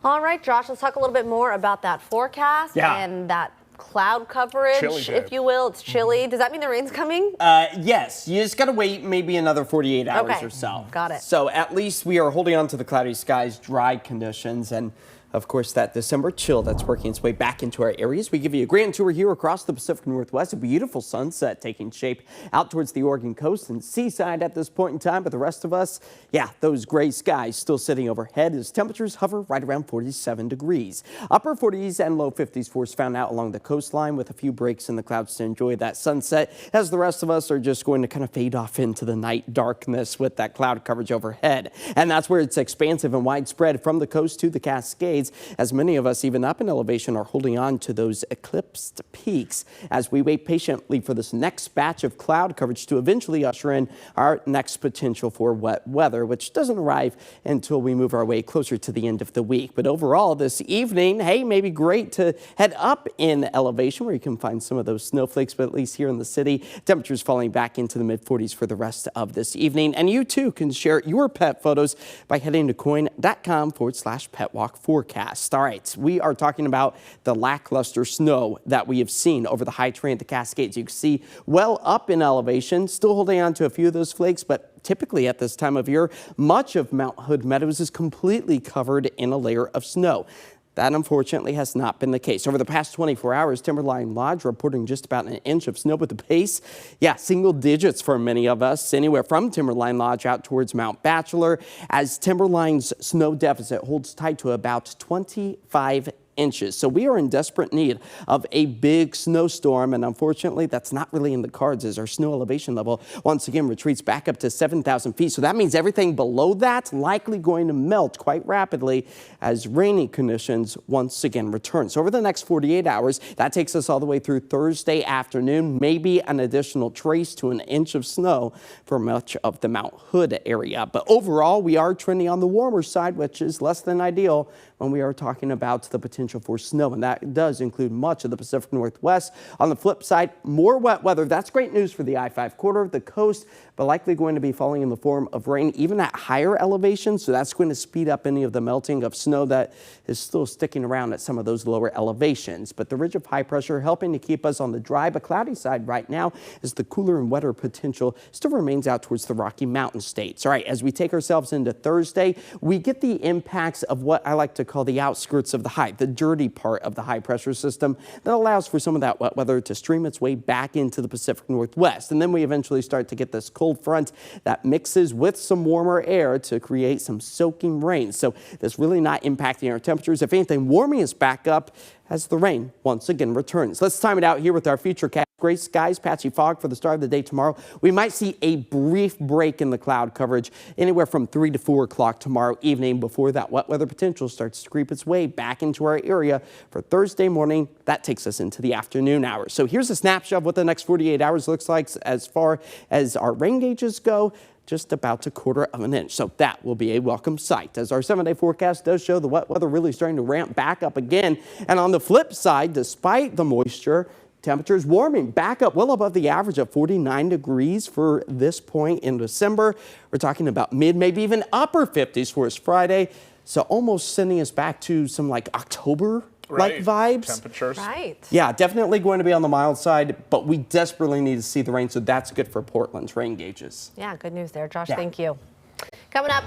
All right, Josh, let's talk a little bit more about that forecast and that cloud coverage, if you will. It's chilly. Does that mean the rain's coming? Yes, you just got to wait maybe another 48 hours or so. Got it. So at least we are holding on to the cloudy skies, dry conditions, and of course that December chill that's working its way back into our areas. We give you a grand tour here across the Pacific Northwest. A beautiful sunset taking shape out towards the Oregon coast and seaside at this point in time. But the rest of us, yeah, those gray skies still sitting overhead as temperatures hover right around 47 degrees. Upper 40s and low 50s for us found out along the coastline with a few breaks in the clouds to enjoy that sunset, as the rest of us are just going to kind of fade off into the night darkness with that cloud coverage overhead. And that's where it's expansive and widespread from the coast to the Cascades, as many of us even up in elevation are holding on to those eclipsed peaks as we wait patiently for this next batch of cloud coverage to eventually usher in our next potential for wet weather, which doesn't arrive until we move our way closer to the end of the week. But overall this evening, hey, maybe great to head up in elevation where you can find some of those snowflakes, but at least here in the city, temperatures falling back into the mid 40s for the rest of this evening. And you too can share your pet photos by heading to KOIN.com/petwalk forecast. All right, we are talking about the lackluster snow that we have seen over the high terrain at the Cascades. You can see well up in elevation, still holding on to a few of those flakes, but typically at this time of year, much of Mount Hood Meadows is completely covered in a layer of snow. That unfortunately has not been the case. Over the past 24 hours, Timberline Lodge reporting just about an inch of snow, but the pace, yeah, single digits for many of us, anywhere from Timberline Lodge out towards Mount Bachelor, as Timberline's snow deficit holds tight to about 25 inches. So we are in desperate need of a big snowstorm, and unfortunately that's not really in the cards as our snow elevation level once again retreats back up to 7,000 feet. So that means everything below that likely going to melt quite rapidly as rainy conditions once again return. So over the next 48 hours, that takes us all the way through Thursday afternoon, maybe an additional trace to an inch of snow for much of the Mount Hood area. But overall, we are trending on the warmer side, which is less than ideal when we are talking about the potential for snow, and that does include much of the Pacific Northwest. On the flip side, more wet weather. That's great news for the I-5 corridor, the coast, but likely going to be falling in the form of rain even at higher elevations. So that's going to speed up any of the melting of snow that is still sticking around at some of those lower elevations. But the ridge of high pressure helping to keep us on the dry but cloudy side right now as the cooler and wetter potential still remains out towards the Rocky Mountain states. All right, as we take ourselves into Thursday, we get the impacts of what I like to call the outskirts of the high, the dirty part of the high pressure system that allows for some of that wet weather to stream its way back into the Pacific Northwest. And then we eventually start to get this cold front that mixes with some warmer air to create some soaking rain. So that's really not impacting our temperatures. If anything, warming us back up as the rain once again returns. Let's time it out here with our future cast. Gray skies, patchy fog for the start of the day tomorrow. We might see a brief break in the cloud coverage anywhere from 3 to 4 o'clock tomorrow evening before that wet weather potential starts to creep its way back into our area for Thursday morning. That takes us into the afternoon hours. So here's a snapshot of what the next 48 hours looks like as far as our rain gauges go. Just about 1/4 of an inch. So that will be a welcome sight as our 7-day forecast does show the wet weather really starting to ramp back up again. And on the flip side, despite the moisture, temperatures warming back up well above the average of 49 degrees for this point in December. We're talking about mid, maybe even upper 50s for us Friday. So almost sending us back to some like October like vibes. Temperatures. Right. Yeah, definitely going to be on the mild side, but we desperately need to see the rain, so that's good for Portland's rain gauges. Yeah, good news there, Josh. Thank you. Coming up,